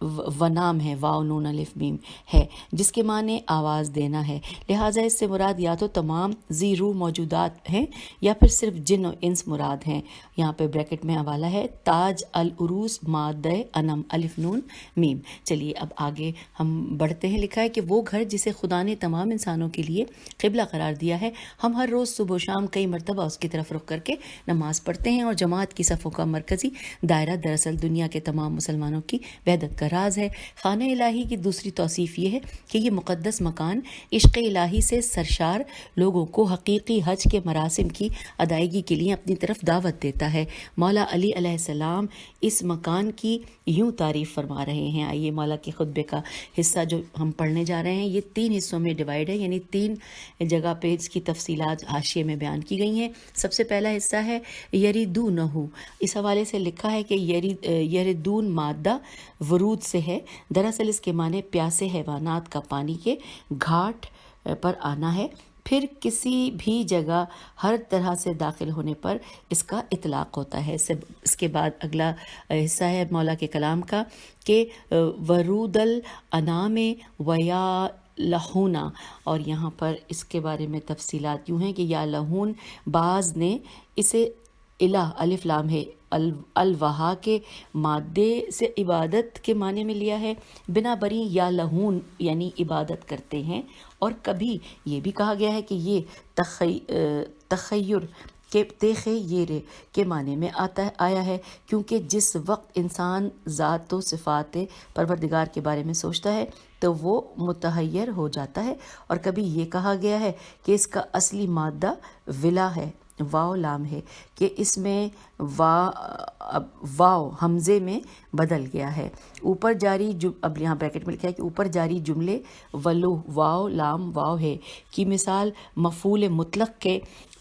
و نام ہے، واو نون الف میم ہے، جس کے معنی آواز دینا ہے، لہٰذا اس سے مراد یا تو تمام ذی روح موجودات ہیں یا پھر صرف جن و انس مراد ہیں۔ یہاں پہ بریکٹ میں حوالہ ہے تاج العروس مادہ انم الف نون میم۔ چلیے اب آگے ہم بڑھتے ہیں۔ لکھا ہے کہ وہ گھر جسے خدا نے تمام انسانوں کے لیے قبلہ قرار دیا ہے، ہم ہر روز صبح و شام کئی مرتبہ اس کی طرف رخ کر کے نماز پڑھتے ہیں، اور جماعت کی صفوں کا مرکزی دائرہ دراصل دنیا کے تمام مسلمانوں کی وحدت کا راز ہے۔ خانہ الہی کی دوسری توصیف یہ ہے کہ یہ مقدس مکان عشق الہی سے سرشار لوگوں کو حقیقی حج کے مراسم کی ادائیگی کے لیے اپنی طرف دعوت دیتا ہے۔ مولا علی علیہ السلام اس مکان کی یوں تعریف فرما رہے ہیں۔ آئیے مولا کے خطبے کا حصہ جو ہم پڑھنے جا رہے ہیں یہ 3 حصوں میں ڈیوائیڈ ہے، یعنی 3 جگہ پہ اس کی تفصیلات حاشیے میں بیان کی گئی ہیں۔ سب سے پہلا حصہ ہے یریدونہ، اس حوالے سے لکھا ہے کہ یریدون مادہ ورود سے ہے، دراصل اس کے معنی پیاسے حیوانات کا پانی کے گھاٹ پر آنا ہے۔ پھر کسی بھی جگہ ہر طرح سے داخل ہونے پر اس کا اطلاق ہوتا ہے۔ اس کے بعد اگلا حصہ ہے مولا کے کلام کا کہ ورود الانام ویا لہونا، اور یہاں پر اس کے بارے میں تفصیلات یوں ہیں کہ یا لہون بعض نے اسے الہ الف لام ہے الوہا کے مادے سے عبادت کے معنی میں لیا ہے، بنا بری یا لہون یعنی عبادت کرتے ہیں، اور کبھی یہ بھی کہا گیا ہے کہ یہ تخیر کے تخیر کے معنی میں آیا ہے، کیونکہ جس وقت انسان ذات و صفات پروردگار کے بارے میں سوچتا ہے تو وہ متحیر ہو جاتا ہے، اور کبھی یہ کہا گیا ہے کہ اس کا اصلی مادہ ولا ہے، واو لام ہے، کہ اس میں واو حمزے میں بدل گیا ہے۔ اوپر جاری اب یہاں بریکٹ میں لکھا ہے کہ اوپر جاری جملے ولو واو لام واو ہے کی مثال مفعول مطلق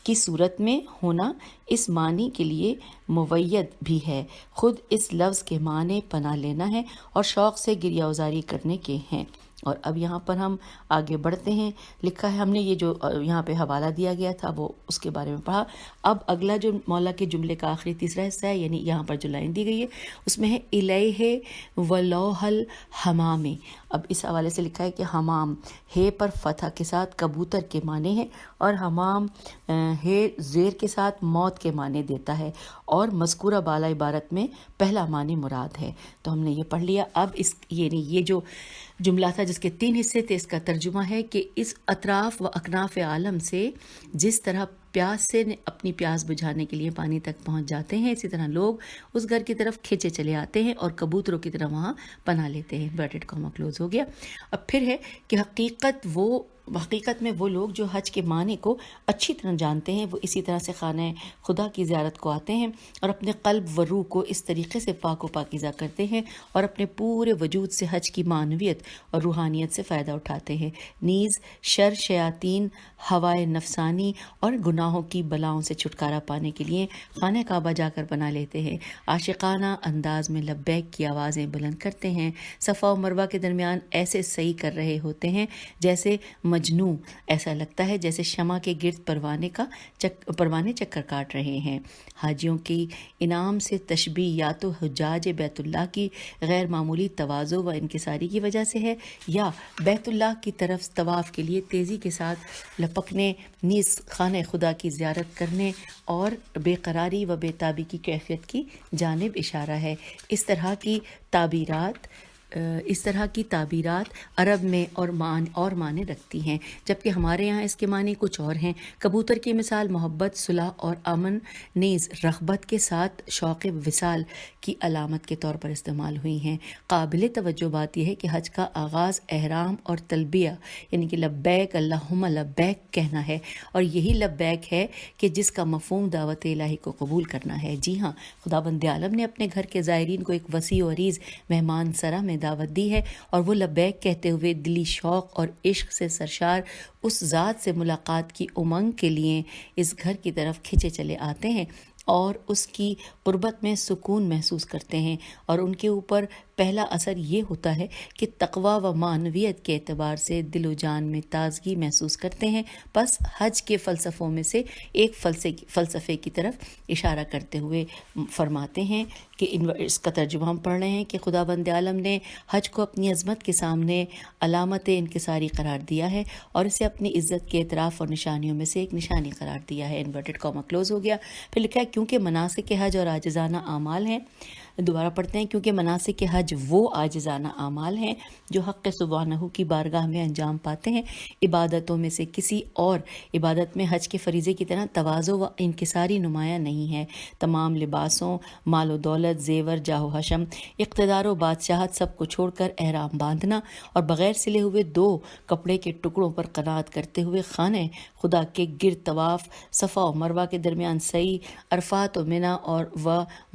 کی صورت میں ہونا اس معنی کے لیے موید بھی ہے۔ خود اس لفظ کے معنی پناہ لینا ہے اور شوق سے گریہ وزاری کرنے کے ہیں۔ اور اب یہاں پر ہم آگے بڑھتے ہیں۔ لکھا ہے، ہم نے یہ جو یہاں پہ حوالہ دیا گیا تھا وہ اس کے بارے میں پڑھا۔ اب اگلا جو مولا کے جملے کا آخری تیسرا حصہ ہے، یعنی یہاں پر جو لائن دی گئی ہے اس میں ہے الیہ ولوح الحمام۔ اب اس حوالے سے لکھا ہے کہ حمام ہے پر فتح کے ساتھ کبوتر کے معنی ہے، اور حمام ہے زیر کے ساتھ موت کے معنی دیتا ہے، اور مذکورہ بالا عبارت میں پہلا معنی مراد ہے۔ تو ہم نے یہ پڑھ لیا۔ اب یعنی یہ جو جملہ تھا جس کے 3 حصے تھے، اس کا ترجمہ ہے کہ اس اطراف و اکناف عالم سے جس طرح پیاس سے اپنی پیاس بجھانے کے لیے پانی تک پہنچ جاتے ہیں، اسی طرح لوگ اس گھر کی طرف کھینچے چلے آتے ہیں اور کبوتروں کی طرح وہاں پناہ لیتے ہیں۔ انورٹڈ کاما کلوز ہو گیا۔ اب پھر ہے کہ حقیقت میں وہ لوگ جو حج کے معنی کو اچھی طرح جانتے ہیں وہ اسی طرح سے خانہ خدا کی زیارت کو آتے ہیں اور اپنے قلب و روح کو اس طریقے سے پاک و پاکیزہ کرتے ہیں اور اپنے پورے وجود سے حج کی معنویت اور روحانیت سے فائدہ اٹھاتے ہیں۔ نیز شر، شیاطین، ہوائے نفسانی اور گناہوں کی بلاؤں سے چھٹکارا پانے کے لیے خانہ کعبہ جا کر بنا لیتے ہیں۔ عاشقانہ انداز میں لبیک کی آوازیں بلند کرتے ہیں۔ صفا و مروہ کے درمیان ایسے سعی کر رہے ہوتے ہیں جیسے مجنوں، ایسا لگتا ہے جیسے شمع کے گرد پروانے چکر کاٹ رہے ہیں۔ حاجیوں کی انعام سے تشبیہ یا تو حجاج بیت اللہ کی غیر معمولی تواضع و انکساری کی وجہ سے ہے، یا بیت اللہ کی طرف طواف کے لیے تیزی کے ساتھ لپکنے، نیز خانہ خدا کی زیارت کرنے اور بے قراری و بے تابی کی کیفیت کی جانب اشارہ ہے۔ اس طرح کی تعبیرات عرب میں اور معنی رکھتی ہیں، جبکہ ہمارے یہاں اس کے معنی کچھ اور ہیں۔ کبوتر کی مثال محبت، صلح اور امن، نیز رغبت کے ساتھ شوق وصال کی علامت کے طور پر استعمال ہوئی ہیں۔ قابل توجہ بات یہ ہے کہ حج کا آغاز احرام اور تلبیہ یعنی کہ لبیک اللہم لبیک کہنا ہے، اور یہی لبیک ہے کہ جس کا مفہوم دعوت الہی کو قبول کرنا ہے۔ جی ہاں، خداوند عالم نے اپنے گھر کے زائرین کو ایک وسیع و عریض مہمان سرا میں دعوت دی ہے، اور وہ لبیک کہتے ہوئے دلی شوق اور عشق سے سرشار اس ذات سے ملاقات کی امنگ کے لیے اس گھر کی طرف کھنچے چلے آتے ہیں اور اس کی قربت میں سکون محسوس کرتے ہیں، اور ان کے اوپر پہلا اثر یہ ہوتا ہے کہ تقوی و معنویت کے اعتبار سے دل و جان میں تازگی محسوس کرتے ہیں۔ پس حج کے فلسفوں میں سے ایک فلسفے کی طرف اشارہ کرتے ہوئے فرماتے ہیں کہ اس کا ترجمہ ہم پڑھ رہے ہیں کہ خداوند عالم نے حج کو اپنی عظمت کے سامنے علامت انکساری قرار دیا ہے اور اسے اپنی عزت کے اعتراف اور نشانیوں میں سے ایک نشانی قرار دیا ہے۔ انورٹڈ کاما کلوز ہو گیا۔ پھر لکھا ہے کیونکہ مناسک حج اور عاجزانہ اعمال ہیں، دوبارہ پڑھتے ہیں، کیونکہ مناسک حج وہ عاجزانہ اعمال ہیں جو حق سبحانہ کی بارگاہ میں انجام پاتے ہیں۔ عبادتوں میں سے کسی اور عبادت میں حج کے فریضے کی طرح تواضع و انکساری نمایاں نہیں ہے۔ تمام لباسوں، مال و دولت، زیور، جاہ و حشم، اقتدار و بادشاہت سب کو چھوڑ کر احرام باندھنا اور بغیر سلے ہوئے 2 کپڑے کے ٹکڑوں پر قناعت کرتے ہوئے خانہ خدا کے گرد طواف، صفا و مروہ کے درمیان سعی، عرفات و منا اور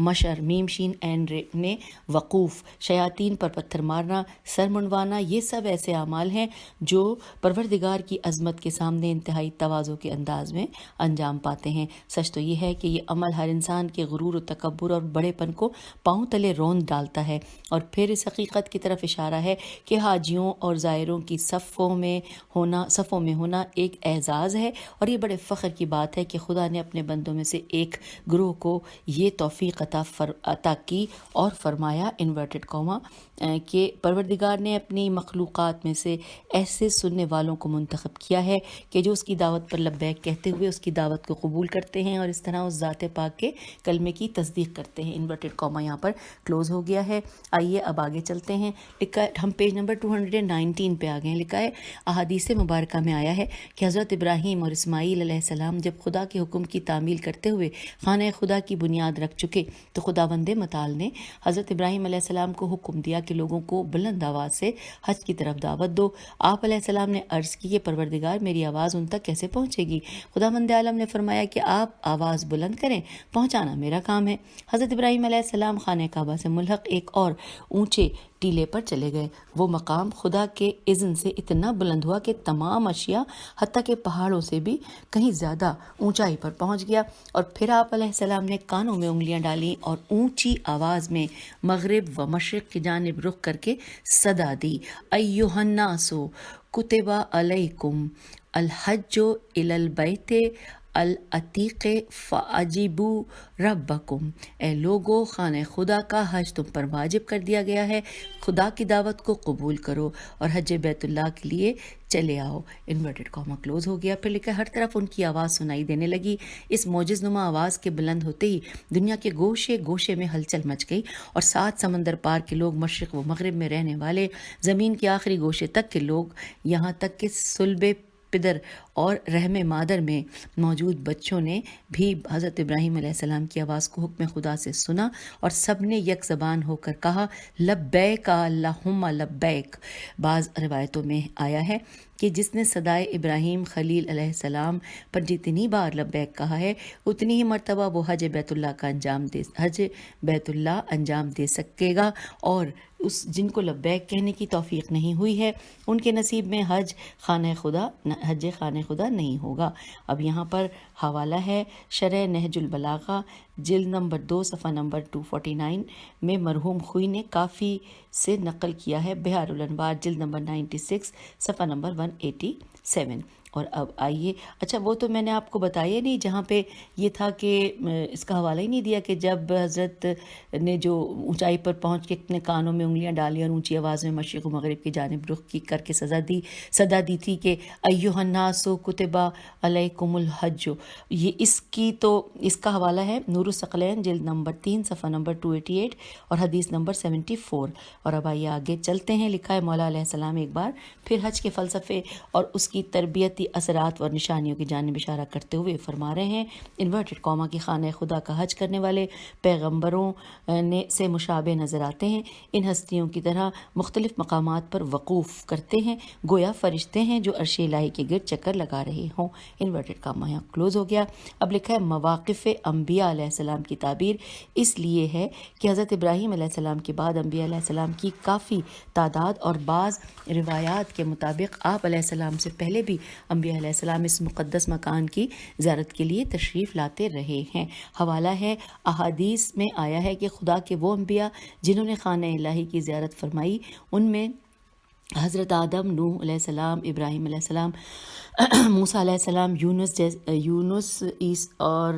مشعر میم شین نے وقوف، شیاطین پر پتھر مارنا، سر منڈوانا، یہ سب ایسے اعمال ہیں جو پروردگار کی عظمت کے سامنے انتہائی تواضع کے انداز میں انجام پاتے ہیں۔ سچ تو یہ ہے کہ یہ عمل ہر انسان کے غرور و تکبر اور بڑے پن کو پاؤں تلے روند ڈالتا ہے، اور پھر اس حقیقت کی طرف اشارہ ہے کہ حاجیوں اور زائروں کی صفوں میں ہونا ایک اعزاز ہے، اور یہ بڑے فخر کی بات ہے کہ خدا نے اپنے بندوں میں سے ایک گروہ کو یہ توفیق عطا کی اور فرمایا انورٹڈ کاما کہ پروردگار نے اپنی مخلوقات میں سے ایسے سننے والوں کو منتخب کیا ہے کہ جو اس کی دعوت پر لبیک کہتے ہوئے اس کی دعوت کو قبول کرتے ہیں اور اس طرح اس ذات پاک کے کلمے کی تصدیق کرتے ہیں۔ انورٹڈ کاما یہاں پر کلوز ہو گیا ہے۔ آئیے اب آگے چلتے ہیں۔ لکھا ہے، ہم پیج نمبر 219 پہ آ گئے ہیں۔ لکھا ہے احادیث مبارکہ میں آیا ہے کہ حضرت ابراہیم اور اسماعیل علیہ السلام جب خدا کے حکم کی تعمیل کرتے ہوئے خانہ خدا کی بنیاد رکھ چکے تو خداوند متعال نے حضرت ابراہیم علیہ السلام کو حکم دیا کہ لوگوں کو بلند آواز سے حج کی طرف دعوت دو۔ آپ علیہ السلام نے عرض کی کہ پروردگار میری آواز ان تک کیسے پہنچے گی؟ خداوند عالم نے فرمایا کہ آپ آواز بلند کریں، پہنچانا میرا کام ہے۔ حضرت ابراہیم علیہ السلام خانہ کعبہ سے ملحق ایک اور اونچے ٹیلے پر چلے گئے۔ وہ مقام خدا کے اذن سے اتنا بلند ہوا کہ تمام اشیاء حتیٰ کہ پہاڑوں سے بھی کہیں زیادہ اونچائی پر پہنچ گیا، اور پھر آپ علیہ السلام نے کانوں میں انگلیاں ڈالیں اور اونچی آواز میں مغرب و مشرق کی جانب رخ کر کے صدا دی، ایھا الناس کتب علیکم الحج الی البیت العتیق فاجیبوا ربکم، اے لوگو خانہ خدا کا حج تم پر واجب کر دیا گیا ہے، خدا کی دعوت کو قبول کرو اور حج بیت اللہ کے لیے چلے آؤ۔ انورٹڈ کاما کلوز ہو گیا۔ پھر لکھا ہر طرف ان کی آواز سنائی دینے لگی۔ اس معجز نما آواز کے بلند ہوتے ہی دنیا کے گوشے گوشے میں ہلچل مچ گئی، اور 7 سمندر پار کے لوگ، مشرق و مغرب میں رہنے والے، زمین کے آخری گوشے تک کے لوگ، یہاں تک کہ صلب پدر اور رحم مادر میں موجود بچوں نے بھی حضرت ابراہیم علیہ السلام کی آواز کو حکم خدا سے سنا، اور سب نے یک زبان ہو کر کہا لبیک اللہم لبیک۔ بعض روایتوں میں آیا ہے کہ جس نے صدائے ابراہیم خلیل علیہ السلام پر جتنی بار لبیک کہا ہے اتنی ہی مرتبہ وہ حج بیت اللہ انجام دے سکے گا، اور جن کو لبیک کہنے کی توفیق نہیں ہوئی ہے ان کے نصیب میں حج خانہ خدا نہیں ہوگا۔ اب یہاں پر حوالہ ہے شرح نہج البلاغہ جلد نمبر 2 صفحہ نمبر 249 میں مرحوم خوئی نے کافی سے نقل کیا ہے، بحار الانوار جلد نمبر 96 صفحہ نمبر 187۔ اور اب آئیے، اچھا وہ تو میں نے آپ کو بتایا نہیں، جہاں پہ یہ تھا کہ اس کا حوالہ ہی نہیں دیا کہ جب حضرت نے جو اونچائی پر پہنچ کے اپنے کانوں میں انگلیاں ڈالی اور اونچی آواز میں مشرق و مغرب کی جانب رخ کی کر کے صدا دی تھی کہ ایھا الناس کتب علیکم الحج، یہ اس کا حوالہ ہے نور الثقلین جلد نمبر 3 صفحہ نمبر 288 اور حدیث نمبر 74۔ اور اب آئیے آگے چلتے ہیں۔ لکھا ہے مولا علیہ السلام ایک بار پھر حج کے فلسفے اور اس کی تربیتی اثرات اور نشانیوں کی جانب اشارہ کرتے ہوئے فرما رہے ہیں، انورٹڈ کاما کی خانہ خدا کا حج کرنے والے پیغمبروں سے مشابہ نظر آتے ہیں۔ ان ہستیوں کی طرح مختلف مقامات پر وقوف کرتے ہیں، گویا فرشتے ہیں جو عرش الہی کے گرد چکر لگا رہے ہوں۔ انورٹڈ کاما یہاں کلوز ہو گیا۔ اب لکھا ہے مواقف انبیاء علیہ السلام کی تعبیر اس لیے ہے کہ حضرت ابراہیم علیہ السلام کے بعد انبیاء علیہ السلام کی کافی تعداد، اور بعض روایات کے مطابق آپ علیہ السلام سے پہلے بھی انبیاء علیہ السلام اس مقدس مکان کی زیارت کے لیے تشریف لاتے رہے ہیں۔ حوالہ ہے احادیث میں آیا ہے کہ خدا کے وہ انبیاء جنہوں نے خانہ الہی کی زیارت فرمائی ان میں حضرت آدم، نوح علیہ السلام، ابراہیم علیہ السلام، موسیٰ علیہ السلام، یونس اور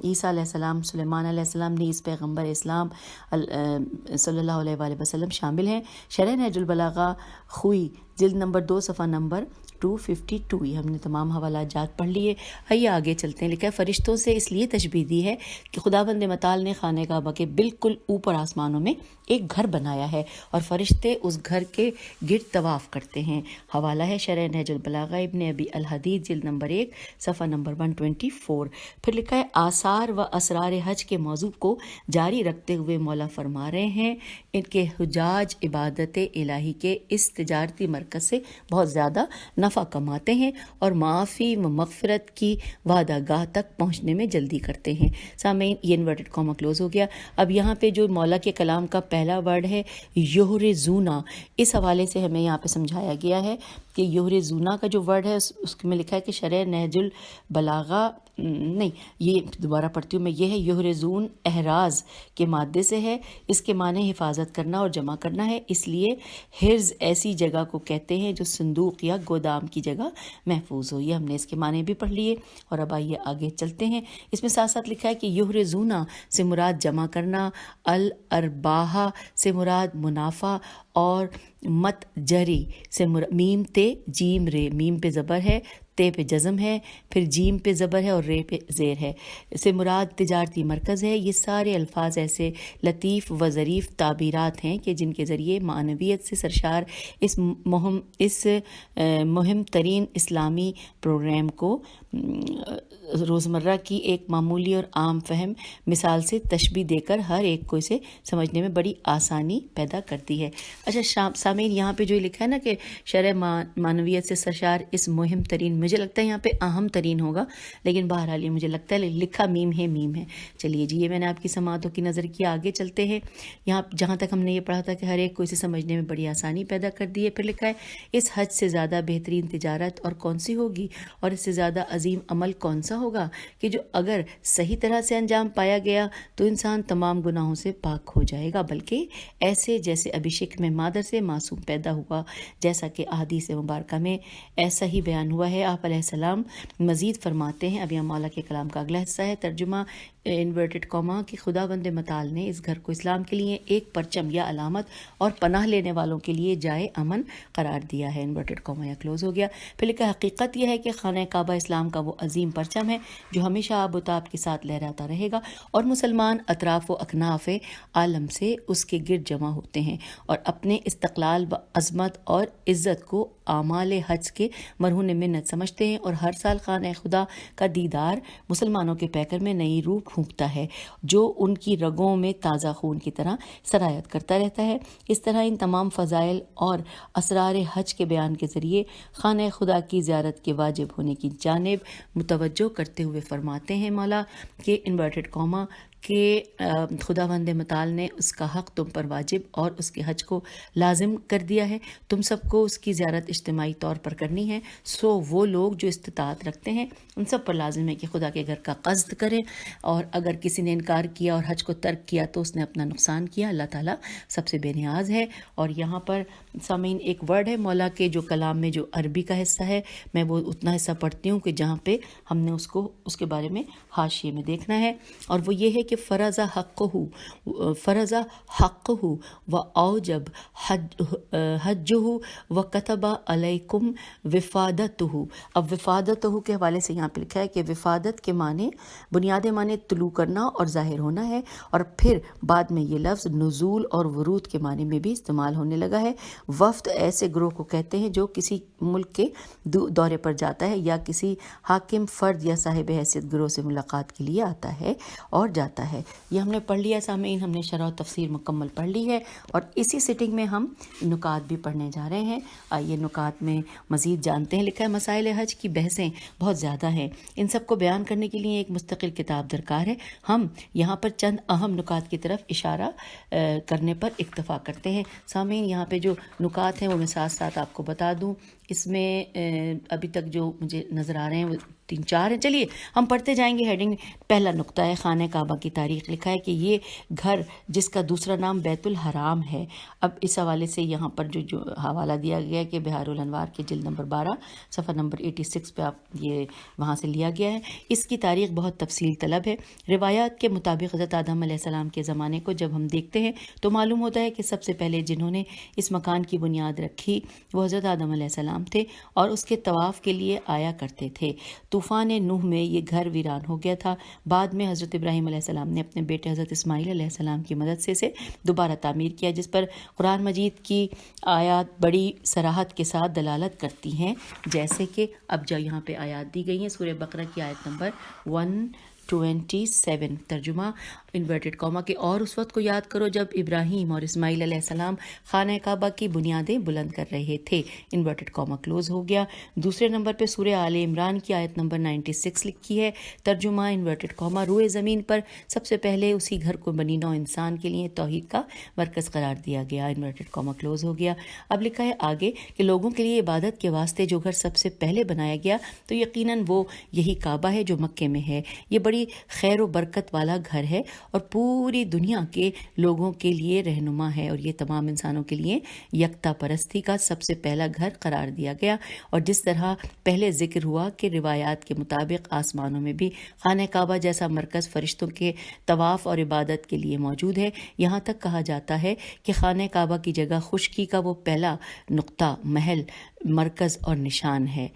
عیسیٰ علیہ السلام، سلیمان علیہ السلام نیز پیغمبر اسلام صلی اللہ علیہ وآلہ وسلم شامل ہیں۔ شرح نہج البلاغہ خوئی جلد نمبر 2 صفحہ نمبر 252۔ یہ ہم نے تمام حوالات جات پڑھ لیے۔ آئیے آگے چلتے ہیں۔ لکھا ہے فرشتوں سے اس لیے تشبیہ دی ہے کہ خداوند متعال نے خانہ کعبہ کے بالکل اوپر آسمانوں میں ایک گھر بنایا ہے اور فرشتے اس گھر کے گرد طواف کرتے ہیں۔ حوالہ ہے شرح نہج البلاغہ ابن ابی الحدید جلد نمبر 1 صفحہ نمبر 124۔ پھر لکھا ہے آثار و اسرار حج کے موضوع کو جاری رکھتے ہوئے مولا فرما رہے ہیں ان کے حجاج عبادت الہی کے اس تجارتی مرکز سے بہت زیادہ نفع کماتے ہیں اور معافی و مغفرت کی وعدہ گاہ تک پہنچنے میں جلدی کرتے ہیں۔ سامعین یہ انورٹڈ کاما کلوز ہو گیا۔ اب یہاں پہ جو مولا کے کلام کا پہلا ورڈ ہے یحرزونا، اس حوالے سے ہمیں یہاں پہ سمجھایا گیا ہے کہ یحرزونا کا جو ورڈ ہے اس میں لکھا ہے کہ شرح نہج البلاغہ نہیں، یہ دوبارہ پڑھتی ہوں میں، یہ ہے یحرزون احراز کے مادے سے ہے، اس کے معنی حفاظت کرنا اور جمع کرنا ہے، اس لیے حرز ایسی جگہ کو کہتے ہیں جو صندوق یا گودام کی جگہ محفوظ ہو۔ یہ ہم نے اس کے معنی بھی پڑھ لیے اور اب آئیے آگے چلتے ہیں۔ اس میں ساتھ ساتھ لکھا ہے کہ یحرزونا سے مراد جمع کرنا، الارباح سے مراد منافع اور مت جری سے میم تے جیم رے، میم پہ زبر ہے، تے پہ جزم ہے، پھر جیم پہ زبر ہے اور رے پہ زیر ہے، سے مراد تجارتی مرکز ہے۔ یہ سارے الفاظ ایسے لطیف و ظریف تعبیرات ہیں کہ جن کے ذریعے معنویت سے سرشار اس مہم ترین اسلامی پروگرام کو روزمرہ کی ایک معمولی اور عام فہم مثال سے تشبیہ دے کر ہر ایک کو اسے سمجھنے میں بڑی آسانی پیدا کرتی ہے۔ اچھا سامعین یہاں پہ جو لکھا ہے نا کہ شرح معنویت سے سرشار اس مہم ترین، مجھے لگتا ہے یہاں پہ اہم ترین ہوگا، لیکن بہرحال یہ مجھے لگتا ہے لکھا میم ہے۔ چلیے جی، یہ میں نے آپ کی سماعتوں کی نظر کیا، آگے چلتے ہیں۔ یہاں جہاں تک ہم نے یہ پڑھا تھا کہ ہر ایک کو اسے سمجھنے میں بڑی آسانی پیدا کر دی ہے، پھر لکھا ہے اس حج سے زیادہ بہترین تجارت اور کون سی ہوگی، اور اس سے زیادہ عظیم عمل کون سا ہوگا کہ جو اگر صحیح طرح سے انجام پایا گیا تو انسان تمام گناہوں سے پاک ہو جائے گا، بلکہ ایسے جیسے ابھیشیک میں مادر سے معصوم پیدا ہوا، جیسا کہ احادیث مبارکہ میں ایسا ہی بیان ہوا ہے۔ آپ علیہ السلام مزید فرماتے ہیں، اب یہ مولا کے کلام کا اگلا حصہ ہے، ترجمہ انورٹڈ کاما، کہ خداوند متعال نے اس گھر کو اسلام کے لیے ایک پرچم یا علامت اور پناہ لینے والوں کے لیے جائے امن قرار دیا ہے۔ انورٹڈ کاما یا کلوز ہو گیا۔ پھر لکھا حقیقت یہ ہے کہ خانہ کعبہ اسلام کا وہ عظیم پرچم ہے جو ہمیشہ آب و تاب کے ساتھ لہراتا رہے گا، اور مسلمان اطراف و اکناف عالم سے اس کے گرد جمع ہوتے ہیں اور اپنے استقلال و عظمت اور عزت کو اعمال حج کے مرہون منت سمجھتے ہیں، اور ہر سال خانہ خدا کا دیدار مسلمانوں کے پیکر میں نئی روح پھونکتا ہے جو ان کی رگوں میں تازہ خون کی طرح سرایت کرتا رہتا ہے۔ اس طرح ان تمام فضائل اور اسرار حج کے بیان کے ذریعے خانہ خدا کی زیارت کے واجب ہونے کی جانب متوجہ کرتے ہوئے فرماتے ہیں مولا کہ انورٹڈ کاما کہ خداوند متعال نے اس کا حق تم پر واجب اور اس کے حج کو لازم کر دیا ہے، تم سب کو اس کی زیارت اجتماعی طور پر کرنی ہے، سو وہ لوگ جو استطاعت رکھتے ہیں ان سب پر لازم ہے کہ خدا کے گھر کا قصد کریں، اور اگر کسی نے انکار کیا اور حج کو ترک کیا تو اس نے اپنا نقصان کیا۔ اللہ تعالیٰ سب سے بے نیاز ہے۔ اور یہاں پر سامعین ایک ورڈ ہے مولا کے جو کلام میں جو عربی کا حصہ ہے، میں وہ اتنا حصہ پڑھتی ہوں کہ جہاں پہ ہم نے اس کے بارے میں حاشیے میں دیکھنا ہے، اور وہ یہ ہے کہ فرض حقہ و اوجب حجہ و کتب علیکم وفادتہ۔ اب وفادتہ کے حوالے سے یہاں پہ لکھا ہے کہ وفادت کے معنی بنیادی معنی طلوع کرنا اور ظاہر ہونا ہے، اور پھر بعد میں یہ لفظ نزول اور ورود کے معنی میں بھی استعمال ہونے لگا ہے۔ وفد ایسے گروہ کو کہتے ہیں جو کسی ملک کے دورے پر جاتا ہے یا کسی حاکم فرد یا صاحب حیثیت گروہ سے ملاقات کے لیے آتا ہے اور جاتا ہے۔ یہ ہم نے پڑھ لیا سامعین، ہم نے شرح و تفسیر مکمل پڑھ لی ہے، اور اسی سیٹنگ میں ہم نکات بھی پڑھنے جا رہے ہیں۔ آئیے نکات میں مزید جانتے ہیں۔ لکھا ہے مسائل حج کی بحثیں بہت زیادہ ہیں، ان سب کو بیان کرنے کے لیے ایک مستقل کتاب درکار ہے۔ ہم یہاں پر چند اہم نکات کی طرف اشارہ کرنے پر اکتفا کرتے ہیں۔ سامعین یہاں پہ جو نکات ہیں وہ میں ساتھ ساتھ آپ کو بتا دوں، اس میں ابھی تک جو مجھے نظر آ رہے ہیں وہ 3-4 ہیں. چلیے ہم پڑھتے جائیں گے. ہیڈنگ پہلا نقطہ ہے خانہ کعبہ کی تاریخ. لکھا ہے کہ یہ گھر جس کا دوسرا نام بیت الحرام ہے. اب اس حوالے سے یہاں پر جو حوالہ دیا گیا ہے کہ بہار الانوار کے جلد نمبر 12 صفحہ نمبر 86 پہ آپ یہ وہاں سے لیا گیا ہے. اس کی تاریخ بہت تفصیل طلب ہے. روایات کے مطابق حضرت آدم علیہ السلام کے زمانے کو جب ہم دیکھتے ہیں تو معلوم ہوتا ہے کہ سب سے پہلے جنہوں نے اس مکان کی بنیاد رکھی وہ حضرت آدم علیہ السلام تھے اور اس کے طواف کے لیے آیا کرتے تھے. طوفان نوح میں یہ گھر ویران ہو گیا تھا. بعد میں حضرت ابراہیم علیہ السلام نے اپنے بیٹے حضرت اسماعیل علیہ السلام کی مدد سے اسے دوبارہ تعمیر کیا، جس پر قرآن مجید کی آیات بڑی صراحت کے ساتھ دلالت کرتی ہیں، جیسے کہ اب جو یہاں پہ آیات دی گئی ہیں. سورہ بقرہ کی آیت نمبر 127 ترجمہ انورٹڈ کاما کے اور اس وقت کو یاد کرو جب ابراہیم اور اسماعیل علیہ السلام خانہ کعبہ کی بنیادیں بلند کر رہے تھے. انورٹڈ کاما کلوز ہو گیا. دوسرے نمبر پہ سورہ آل عمران کی آیت نمبر 96 لکھی ہے. ترجمہ انورٹڈ کاما روئے زمین پر سب سے پہلے اسی گھر کو بنی نوع انسان کے لیے توحید کا مرکز قرار دیا گیا. انورٹڈ کاما کلوز ہو گیا. اب لکھا ہے آگے کہ لوگوں کے لیے عبادت کے واسطے جو گھر سب سے پہلے بنایا گیا تو یقیناً وہ یہی کعبہ ہے جو مکے میں ہے. یہ بڑی خیر و برکت والا گھر ہے اور پوری دنیا کے لوگوں کے لیے رہنما ہے، اور یہ تمام انسانوں کے لیے یکتا پرستی کا سب سے پہلا گھر قرار دیا گیا. اور جس طرح پہلے ذکر ہوا کہ روایات کے مطابق آسمانوں میں بھی خانہ کعبہ جیسا مرکز فرشتوں کے طواف اور عبادت کے لیے موجود ہے. یہاں تک کہا جاتا ہے کہ خانہ کعبہ کی جگہ خشکی کا وہ پہلا نقطہ محل مرکز اور نشان ہے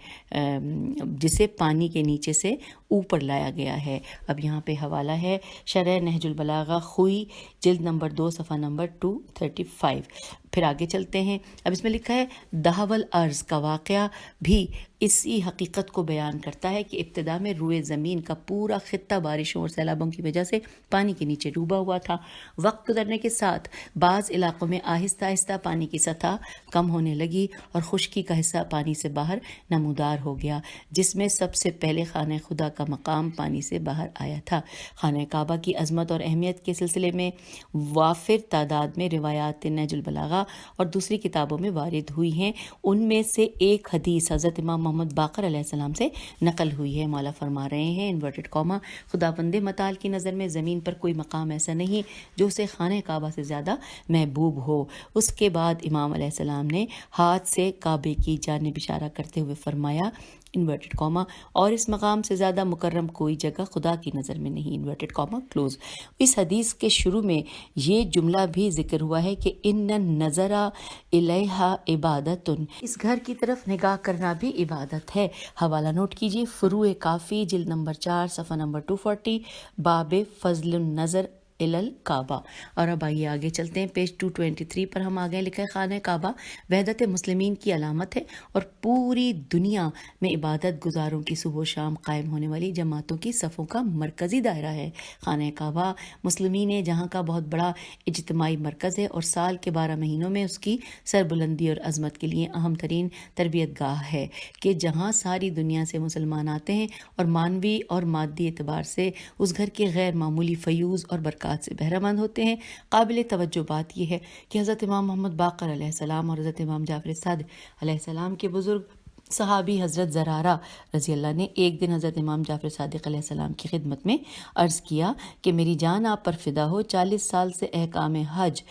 جسے پانی کے نیچے سے اوپر لایا گیا ہے. اب یہاں پہ حوالہ ہے شرح نہج البلاغہ خوئی جلد نمبر 2 صفحہ نمبر 235. پھر آگے چلتے ہیں. اب اس میں لکھا ہے دہول ارض کا واقعہ بھی اسی حقیقت کو بیان کرتا ہے کہ ابتدا میں روئے زمین کا پورا خطہ بارشوں اور سیلابوں کی وجہ سے پانی کے نیچے ڈوبا ہوا تھا. وقت گزرنے کے ساتھ بعض علاقوں میں آہستہ آہستہ پانی کی سطح کم ہونے لگی اور خشکی کا حصہ پانی سے باہر نمودار ہو گیا، جس میں سب سے پہلے خانہ خدا کا مقام پانی سے باہر آیا تھا. خانہ کعبہ کی عظمت اور اہمیت کے سلسلے میں وافر تعداد میں روایات نہج البلاغہ اور دوسری کتابوں میں وارد ہوئی ہیں. ان میں سے ایک حدیث حضرت امام محمد باقر علیہ السلام سے نقل ہوئی ہے. مولا فرما رہے ہیں انورٹڈ کاما خداوند متعال کی نظر میں زمین پر کوئی مقام ایسا نہیں جو اسے خانہ کعبہ سے زیادہ محبوب ہو. اس کے بعد امام علیہ السلام نے ہاتھ سے کعبے کی جانب اشارہ کرتے ہوئے فرمایا انورٹڈ کاما اور اس مقام سے زیادہ مکرم کوئی جگہ خدا کی نظر میں نہیں. Inverted Cama close. اس حدیث کے شروع میں یہ جملہ بھی ذکر ہوا ہے کہ ان نظر الیہا عبادت، اس گھر کی طرف نگاہ کرنا بھی عبادت ہے. حوالہ نوٹ کیجیے فروع کافی جلد نمبر 4 صفحہ نمبر 240 باب فضل النظر الکعبہ. اور اب آئیے آگے چلتے ہیں. پیج 223 پر ہم آگے لکھا ہے خانہ کعبہ وحدت مسلمین کی علامت ہے اور پوری دنیا میں عبادت گزاروں کی صبح و شام قائم ہونے والی جماعتوں کی صفوں کا مرکزی دائرہ ہے. خانہ کعبہ مسلمین جہاں کا بہت بڑا اجتماعی مرکز ہے اور سال کے 12 مہینوں میں اس کی سربلندی اور عظمت کے لیے اہم ترین تربیت گاہ ہے کہ جہاں ساری دنیا سے مسلمان آتے ہیں اور معنوی اور مادی اعتبار سے اس گھر کے غیر معمولی فیوز اور برکات سے بہرہ مند ہوتے ہیں. قابل توجہ بات یہ ہے کہ حضرت امام محمد باقر علیہ السلام اور حضرت امام جعفر صادق علیہ السلام کے بزرگ صحابی حضرت زرارہ رضی اللہ نے ایک دن حضرت امام جعفر صادق علیہ السلام کی خدمت میں عرض کیا کہ میری جان آپ پر فدا ہو، 40 سال سے احکام حج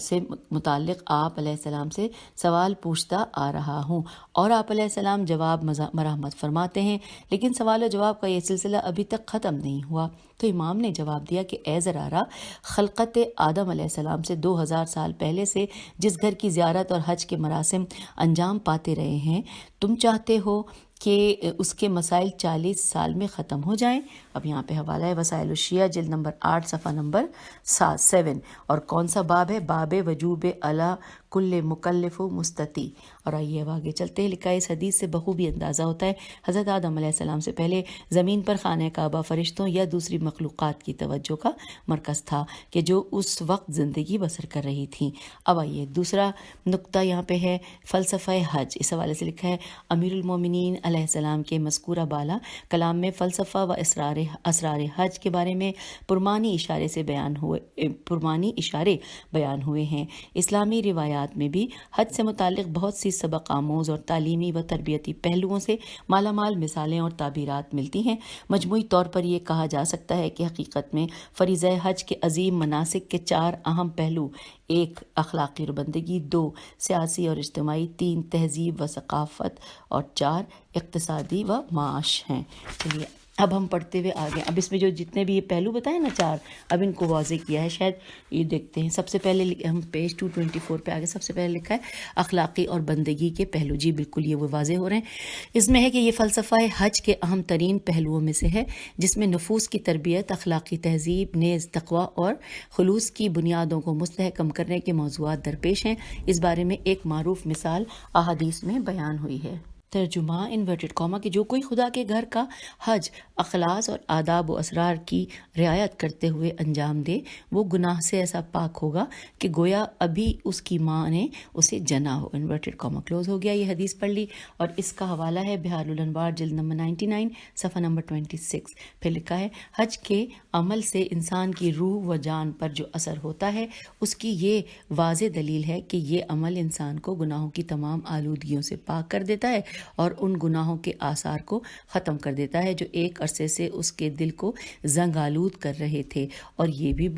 سے متعلق آپ علیہ السلام سے سوال پوچھتا آ رہا ہوں اور آپ علیہ السلام جواب مرحمت فرماتے ہیں، لیکن سوال و جواب کا یہ سلسلہ ابھی تک ختم نہیں ہوا. تو امام نے جواب دیا کہ اے زرارہ، خلقت آدم علیہ السلام سے 2000 سال پہلے سے جس گھر کی زیارت اور حج کے مراسم انجام پاتے رہے ہیں، تم چاہتے ہو کہ اس کے مسائل 40 سال میں ختم ہو جائیں. اب یہاں پہ حوالہ ہے وسائل الشیعہ جلد نمبر 8 صفحہ نمبر 7. اور کون سا باب ہے؟ باب وجوب علی کل مکلف و مستطیع. اور آئیے اب آگے چلتے ہیں. لکھا ہے اس حدیث سے بخوبی اندازہ ہوتا ہے حضرت آدم علیہ السلام سے پہلے زمین پر خانہ کعبہ فرشتوں یا دوسری مخلوقات کی توجہ کا مرکز تھا کہ جو اس وقت زندگی بسر کر رہی تھیں. اب آئیے دوسرا نقطہ یہاں پہ ہے فلسفہ حج. اس حوالے سے لکھا ہے امیر المومنین علیہ السلام کے مذکورہ بالا کلام میں فلسفہ و اسرار حج کے بارے میں پرمانی اشارے بیان ہوئے ہیں۔ اسلامی روایات میں بھی حج سے متعلق بہت سی سبق آموز اور تعلیمی و تربیتی پہلوؤں سے مالا مال مثالیں اور تعبیرات ملتی ہیں۔ مجموعی طور پر یہ کہا جا سکتا ہے کہ حقیقت میں فریضہ حج کے عظیم مناسک کے 4 اہم پہلو: 1 اخلاقی اور بندگی، 2 سیاسی اور اجتماعی، 3 تہذیب و ثقافت اور 4 اقتصادی و معاش ہیں۔ چلیے اب ہم پڑھتے ہوئے آگے، اب اس میں جو جتنے بھی یہ پہلو بتائے نا 4، اب ان کو واضح کیا ہے، شاید یہ دیکھتے ہیں۔ سب سے پہلے ہم پیج 224 پہ آگے سب سے پہلے لکھا ہے اخلاقی اور بندگی کے پہلو۔ جی بالکل یہ وہ واضح ہو رہے ہیں۔ اس میں ہے کہ یہ فلسفہ حج کے اہم ترین پہلوؤں میں سے ہے، جس میں نفوس کی تربیت، اخلاقی تہذیب، نیز تقوی اور خلوص کی بنیادوں کو مستحکم کرنے کے موضوعات درپیش ہیں۔ اس بارے میں ایک معروف مثال احادیث میں بیان ہوئی ہے۔ ترجمہ انورٹڈ کاما کہ جو کوئی خدا کے گھر کا حج اخلاص اور آداب و اسرار کی رعایت کرتے ہوئے انجام دے، وہ گناہ سے ایسا پاک ہوگا کہ گویا ابھی اس کی ماں نے اسے جنا ہو۔ انورٹڈ کاما کلوز ہو گیا۔ یہ حدیث پڑھ لی اور اس کا حوالہ ہے بہار الانوار جلد نمبر 99 صفحہ نمبر 26۔ پھر لکھا ہے حج کے عمل سے انسان کی روح و جان پر جو اثر ہوتا ہے، اس کی یہ واضح دلیل ہے کہ یہ عمل انسان کو گناہوں کی تمام آلودگیوں سے پاک کر دیتا ہے اور ان گناہوں کے آثار کو ختم کر دیتا ہے جو ایک عرصے سے اس کے دل کو زنگ آلود کر رہے تھے۔ اور یہ بھی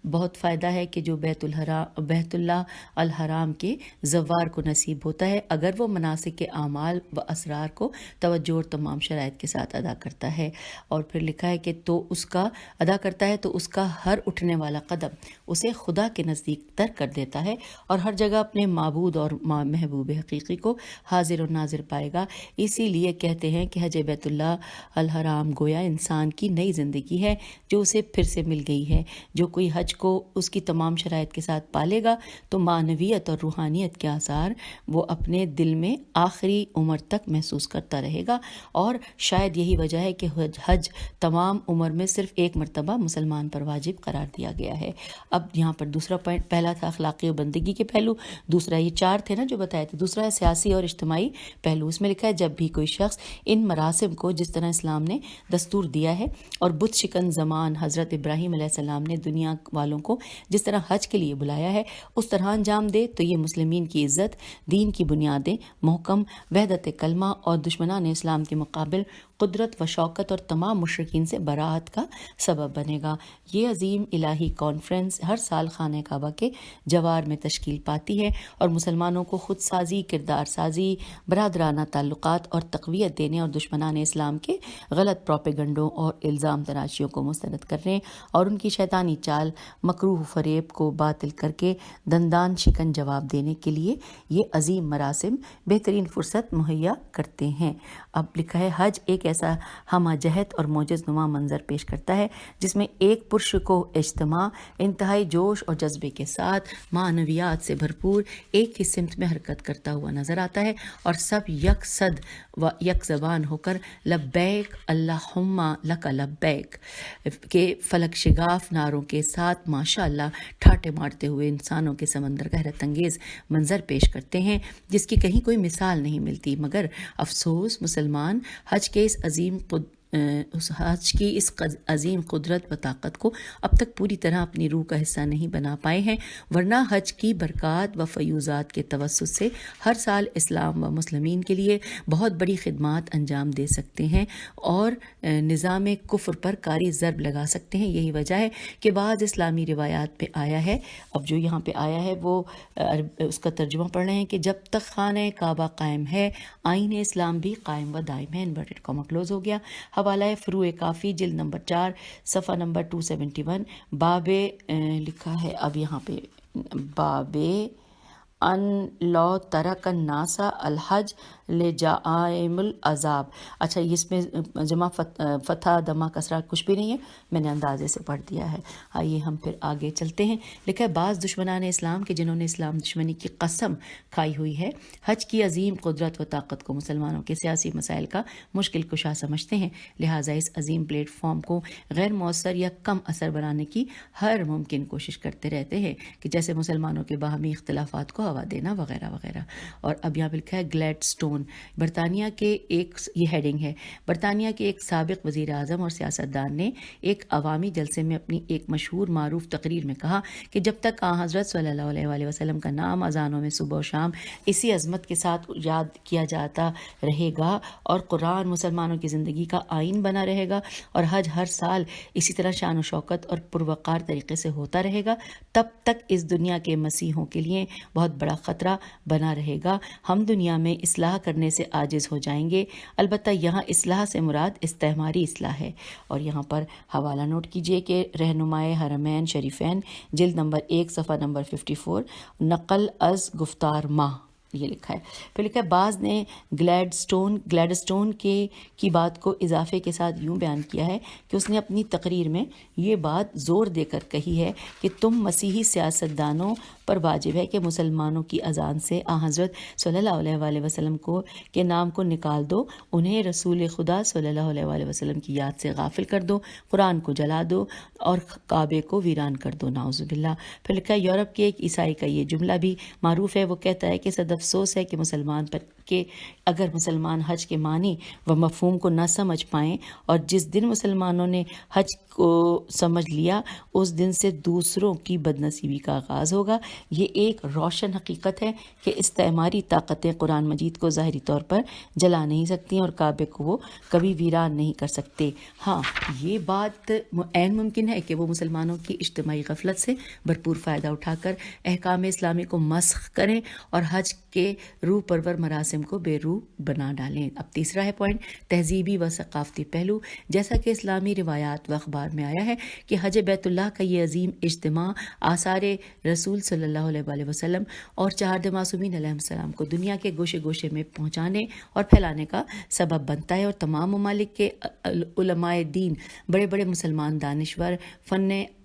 بہت فائدہ ہے کہ جو بیت اللہ الحرام کے زوار کو نصیب ہوتا ہے، اگر وہ مناسک کے اعمال و اسرار کو توجہ اور تمام شرائط کے ساتھ ادا کرتا ہے۔ اور پھر لکھا ہے کہ تو اس کا ہر اٹھنے والا قدم اسے خدا کے نزدیک تر کر دیتا ہے اور ہر جگہ اپنے معبود اور محبوب حقیقی کو حاضر و ناظر پائے گا۔ اسی لیے کہتے ہیں کہ حج بیت اللہ الحرام گویا انسان کی نئی زندگی ہے جو اسے پھر سے مل گئی ہے۔ جو کوئی حج کو اس کی تمام شرائط کے ساتھ پالے گا تو معنویت اور روحانیت کے آثار وہ اپنے دل میں آخری عمر تک محسوس کرتا رہے گا، اور شاید یہی وجہ ہے کہ حج تمام عمر میں صرف ایک مرتبہ مسلمان پر واجب قرار دیا گیا ہے۔ اب یہاں پر دوسرا پوائنٹ، پہلا تھا اخلاقی اور بندگی کے پہلو، دوسرا یہ 4 تھے نا جو بتائے تھے، دوسرا ہے سیاسی اور اجتماعی پہلو۔ اس میں لکھا ہے جب بھی کوئی شخص ان مراسم کو جس طرح اسلام نے دستور دیا ہے اور بت شکن زمان حضرت ابراہیم علیہ السلام نے دنیا والوں کو جس طرح حج کے لیے بلایا ہے اس طرح انجام دے تو یہ مسلمین کی عزت، دین کی بنیادیں محکم، وحدت کلمہ اور دشمنان اسلام کے مقابل قدرت و شوکت اور تمام مشرکین سے براعت کا سبب بنے گا۔ یہ عظیم الہی کانفرنس ہر سال خانہ کعبہ کے جوار میں تشکیل پاتی ہے اور مسلمانوں کو خود سازی، کردار سازی، برادرانہ تعلقات اور تقویت دینے اور دشمنان اسلام کے غلط پروپیگنڈوں اور الزام تراشیوں کو مسترد کرنے اور ان کی شیطانی چال، مکروہ فریب کو باطل کر کے دندان شکن جواب دینے کے لیے یہ عظیم مراسم بہترین فرصت مہیا کرتے ہیں۔ اب لکھا ہے حج ایک ایسا ہمہ جہت اور موجز نما منظر پیش کرتا ہے جس میں ایک پرشکوہ اجتماع انتہائی جوش اور جذبے کے ساتھ معنویات سے بھرپور ایک ہی سمت میں حرکت کرتا ہوا نظر آتا ہے اور سب یک صد و یک زبان ہو کر لبیک اللہم لک لبیک کے فلک شگاف نعروں کے ساتھ ماشاء اللہ ٹھاٹے مارتے ہوئے انسانوں کے سمندر کا حیرت انگیز منظر پیش کرتے ہیں جس کی کہیں کوئی مثال نہیں ملتی، مگر افسوس مسلمان حج کی اس عظیم قدرت و طاقت کو اب تک پوری طرح اپنی روح کا حصہ نہیں بنا پائے ہیں، ورنہ حج کی برکات و فیوزات کے توسط سے ہر سال اسلام و مسلمین کے لیے بہت بڑی خدمات انجام دے سکتے ہیں اور نظام کفر پر کاری ضرب لگا سکتے ہیں۔ یہی وجہ ہے کہ بعض اسلامی روایات پہ آیا ہے، اب جو یہاں پہ آیا ہے وہ اس کا ترجمہ پڑھ رہے ہیں کہ جب تک خانہ کعبہ قائم ہے آئین اسلام بھی قائم و دائم ہے۔ انورٹڈ کاما کلوز ہو گیا۔ حوالہ ہے فروع کافی جلد نمبر 4 صفحہ نمبر 271۔ باب لکھا ہے اب یہاں پہ باب ان لو ترک الناس الحج لجائم العذاب۔ اچھا اس میں جمع فتح دمہ کسرہ کچھ بھی نہیں ہے، میں نے اندازے سے پڑھ دیا ہے۔ آئیے ہم پھر آگے چلتے ہیں۔ لکھا ہے بعض دشمنان اسلام کے جنہوں نے اسلام دشمنی کی قسم کھائی ہوئی ہے حج کی عظیم قدرت و طاقت کو مسلمانوں کے سیاسی مسائل کا مشکل کشا سمجھتے ہیں، لہٰذا اس عظیم پلیٹ فارم کو غیر مؤثر یا کم اثر بنانے کی ہر ممکن کوشش کرتے رہتے ہیں کہ جیسے مسلمانوں کے باہمی اختلافات کو ہوا دینا وغیرہ وغیرہ. اور اب یہاں پہ لکھا ہے گلیڈ سٹون، برطانیہ کے ایک، یہ ہیڈنگ ہے، برطانیہ کے ایک سابق وزیر اعظم اور سیاستدان نے ایک عوامی جلسے میں اپنی ایک مشہور معروف تقریر میں کہا کہ جب تک آن حضرت صلی اللہ علیہ وآلہ وسلم کا نام اذانوں میں صبح و شام اسی عظمت کے ساتھ یاد کیا جاتا رہے گا اور قرآن مسلمانوں کی زندگی کا آئین بنا رہے گا اور حج ہر سال اسی طرح شان و شوکت اور پروقار طریقے سے ہوتا رہے گا، تب تک اس دنیا کے مسیحوں کے لیے بہت بڑا خطرہ بنا رہے گا. ہم دنیا میں اصلاح کرنے سے عاجز ہو جائیں گے. البتہ یہاں اصلاح سے مراد استعماری اصلاح ہے. اور یہاں پر حوالہ نوٹ کیجئے کہ رہنمائے حرمین شریفین جلد نمبر 1 صفحہ نمبر 54، نقل از گفتار ماہ، یہ لکھا ہے. پھر لکھا ہے بعض نے گلیڈسٹون کی بات کو اضافے کے ساتھ یوں بیان کیا ہے کہ اس نے اپنی تقریر میں یہ بات زور دے کر کہی ہے کہ تم مسیحی سیاستدانوں پر واجب ہے کہ مسلمانوں کی اذان سے آن حضرت صلی اللہ علیہ وآلہ وسلم کے نام کو نکال دو، انہیں رسول خدا صلی اللہ علیہ وآلہ وسلم کی یاد سے غافل کر دو، قرآن کو جلا دو اور کعبے کو ویران کر دو، نعوذ باللہ. پھر لکھا ہے یورپ کے ایک عیسائی کا یہ جملہ بھی معروف ہے. وہ کہتا ہے کہ صد افسوس ہے کہ اگر مسلمان حج کے معنی و مفہوم کو نہ سمجھ پائیں، اور جس دن مسلمانوں نے حج کو سمجھ لیا اس دن سے دوسروں کی بدنصیبی کا آغاز ہوگا. یہ ایک روشن حقیقت ہے کہ استعماری طاقتیں قرآن مجید کو ظاہری طور پر جلا نہیں سکتی اور کعبے کو وہ کبھی ویران نہیں کر سکتے. ہاں، یہ بات عین ممکن ہے کہ وہ مسلمانوں کی اجتماعی غفلت سے بھرپور فائدہ اٹھا کر احکام اسلامی کو مسخ کریں اور حج کے روح پرور مراسم کو بے روح بنا ڈالیں. اب تیسرا ہے پوائنٹ، تہذیبی و ثقافتی پہلو. جیسا کہ اسلامی روایات و اخبار میں آیا ہے کہ حج بیت اللہ کا یہ عظیم اجتماع آثار رسول صلی اللہ علیہ وآلہ وسلم اور چہارد معصومین علیہ السلام کو دنیا کے گوشے گوشے میں پہنچانے اور پھیلانے کا سبب بنتا ہے. اور تمام ممالک کے علماء دین، بڑے بڑے مسلمان دانشور،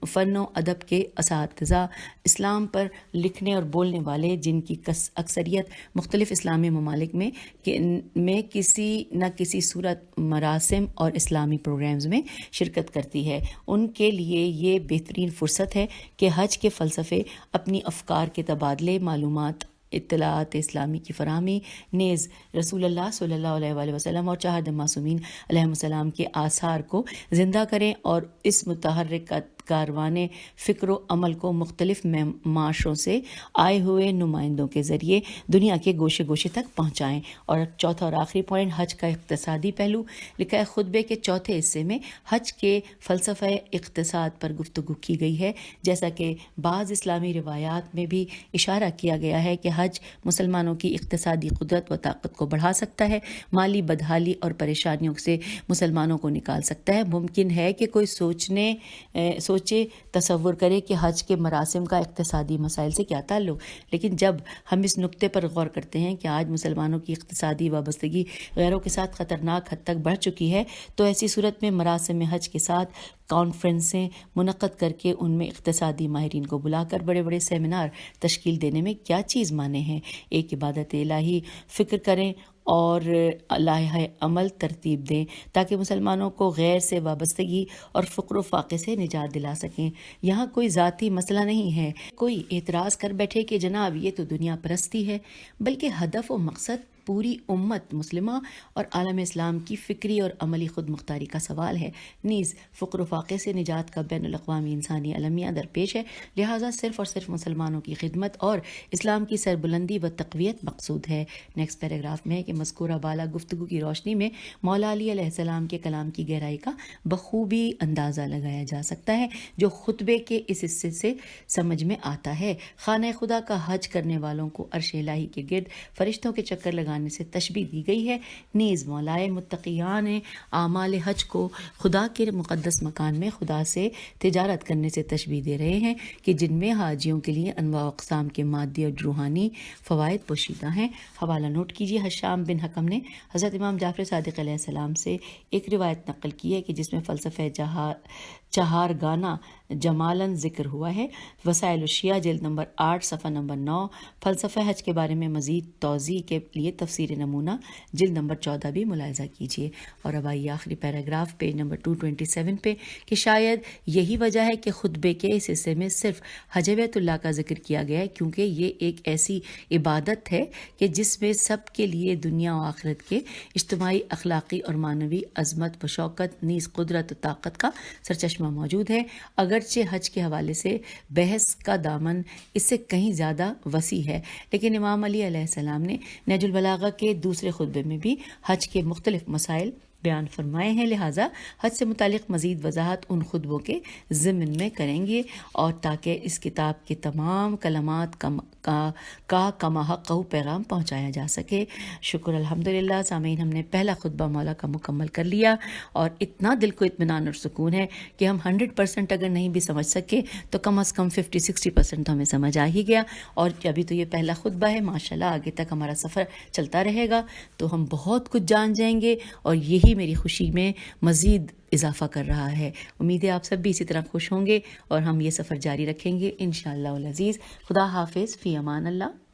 فن و ادب کے اساتذہ، اسلام پر لکھنے اور بولنے والے، جن کی اکثریت مختلف اسلامی ممالک میں کسی نہ کسی صورت مراسم اور اسلامی پروگرامز میں شرکت کرتی ہے، ان کے لیے یہ بہترین فرصت ہے کہ حج کے فلسفے، اپنی افکار کے تبادلے، معلومات، اطلاعات اسلامی کی فراہمی، نیز رسول اللہ صلی اللہ علیہ وآلہ وسلم اور چہارد معصومین علیہ السلام کے آثار کو زندہ کریں اور اس متحرک کاروان فکر و عمل کو مختلف معاشروں سے آئے ہوئے نمائندوں کے ذریعے دنیا کے گوشے گوشے تک پہنچائیں. اور چوتھا اور آخری پوائنٹ، حج کا اقتصادی پہلو. لکھا ہے خطبے کے چوتھے حصے میں حج کے فلسفہ اقتصاد پر گفتگو کی گئی ہے. جیسا کہ بعض اسلامی روایات میں بھی اشارہ کیا گیا ہے کہ حج مسلمانوں کی اقتصادی قدرت و طاقت کو بڑھا سکتا ہے، مالی بدحالی اور پریشانیوں سے مسلمانوں کو نکال سکتا ہے. ممکن ہے کہ کوئی سوچے تصور کرے کہ حج کے مراسم کا اقتصادی مسائل سے کیا تعلق، لیکن جب ہم اس نقطے پر غور کرتے ہیں کہ آج مسلمانوں کی اقتصادی وابستگی غیروں کے ساتھ خطرناک حد تک بڑھ چکی ہے، تو ایسی صورت میں مراسم حج کے ساتھ کانفرنسیں منعقد کر کے ان میں اقتصادی ماہرین کو بلا کر بڑے بڑے سیمینار تشکیل دینے میں کیا چیز مانے ہیں. ایک عبادت الہی فکر کریں اور لائحہ عمل ترتیب دیں تاکہ مسلمانوں کو غیر سے وابستگی اور فقر و فاقے سے نجات دلا سکیں. یہاں کوئی ذاتی مسئلہ نہیں ہے. کوئی اعتراض کر بیٹھے کہ جناب یہ تو دنیا پرستی ہے، بلکہ ہدف و مقصد پوری امت مسلمہ اور عالم اسلام کی فکری اور عملی خود مختاری کا سوال ہے. نیز فقر و فاقے سے نجات کا بین الاقوامی انسانی المیہ درپیش ہے، لہٰذا صرف اور صرف مسلمانوں کی خدمت اور اسلام کی سربلندی و تقویت مقصود ہے. نیکسٹ پیراگراف میں ہے کہ مذکورہ بالا گفتگو کی روشنی میں مولا علی علیہ السلام کے کلام کی گہرائی کا بخوبی اندازہ لگایا جا سکتا ہے جو خطبے کے اس حصے سے سمجھ میں آتا ہے. خانہ خدا کا حج کرنے والوں کو عرش الہی کے گرد فرشتوں کے چکر لگانے سے تشبیہ دی گئی ہے. نیز مولائے متقیان اعمال حج کو خدا کے مقدس مکان میں خدا سے تجارت کرنے سے تشبیہ دے رہے ہیں کہ جن میں حاجیوں کے لیے انواع و اقسام کے مادی اور روحانی فوائد پوشیدہ ہیں. حوالہ نوٹ کیجیے، حشام بن حکم نے حضرت امام جعفر صادق علیہ السلام سے ایک روایت نقل کی ہے کہ جس میں فلسفہ چہارگانہ جمالن ذکر ہوا ہے۔ وسائل الشیعہ جلد نمبر 8 صفحہ نمبر 9۔ فلسفہ حج کے بارے میں مزید توضیح کے لیے تفسیر نمونہ جلد نمبر 14 بھی ملاحظہ کیجیے۔ اور اب آئیے آخری پیراگراف پیج نمبر 227 پہ کہ شاید یہی وجہ ہے کہ خطبے کے اس حصے میں صرف حج بیت اللہ کا ذکر کیا گیا ہے، کیونکہ یہ ایک ایسی عبادت ہے کہ جس میں سب کے لیے دنیا و آخرت کے اجتماعی اخلاقی اور معنوی عظمت و شوکت نیز قدرت و طاقت کا سرچشمہ موجود ہے۔ اگرچہ حج کے حوالے سے بحث کا دامن اس سے کہیں زیادہ وسیع ہے، لیکن امام علی علیہ السلام نے نہج البلاغہ کے دوسرے خطبے میں بھی حج کے مختلف مسائل بیان فرمائے ہیں، لہٰذا حج سے متعلق مزید وضاحت ان خطبوں کے ضمن میں کریں گے، اور تاکہ اس کتاب کے تمام کلمات کا کما حق پیغام پہنچایا جا سکے۔ شکر الحمدللہ سامعین، ہم نے پہلا خطبہ مولا کا مکمل کر لیا، اور اتنا دل کو اطمینان اور سکون ہے کہ ہم 100% اگر نہیں بھی سمجھ سکے تو کم از کم 50-60% ہمیں سمجھ آ ہی گیا۔ اور ابھی تو یہ پہلا خطبہ ہے، ماشاءاللہ آگے تک ہمارا سفر چلتا رہے گا تو ہم بہت کچھ جان جائیں گے، اور یہی میری خوشی میں مزید اضافہ کر رہا ہے۔ امید ہے آپ سب بھی اسی طرح خوش ہوں گے اور ہم یہ سفر جاری رکھیں گے انشاءاللہ العزیز۔ خدا حافظ، فی امان اللہ۔